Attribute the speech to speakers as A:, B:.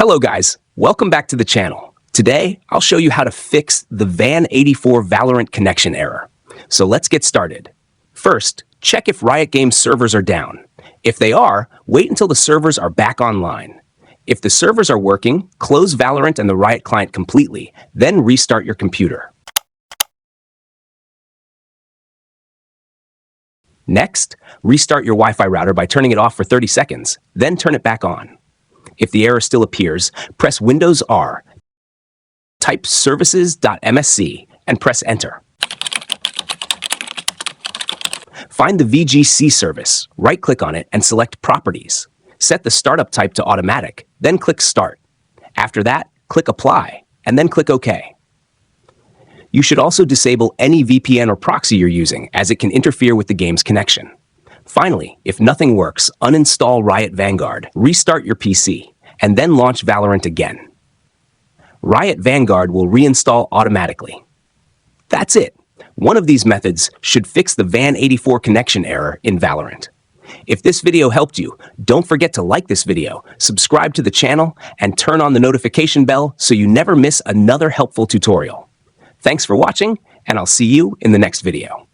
A: Hello guys, welcome back to the channel. Today, I'll show you how to fix the VAN84 Valorant connection error. So let's get started. First, check if Riot Games servers are down. If they are, wait until the servers are back online. If the servers are working, close Valorant and the Riot client completely, then restart your computer. Next, restart your Wi-Fi router by turning it off for 30 seconds, then turn it back on. If the error still appears, press Windows R, type services.msc, and press Enter. Find the VGC service, right-click on it, and select Properties. Set the startup type to Automatic, then click Start. After that, click Apply, and then click OK. You should also disable any VPN or proxy you're using, as it can interfere with the game's connection. Finally, if nothing works, uninstall Riot Vanguard, restart your PC, and then launch Valorant again. Riot Vanguard will reinstall automatically. That's it. One of these methods should fix the VAN84 connection error in Valorant. If this video helped you, don't forget to like this video, subscribe to the channel, and turn on the notification bell so you never miss another helpful tutorial. Thanks for watching, and I'll see you in the next video.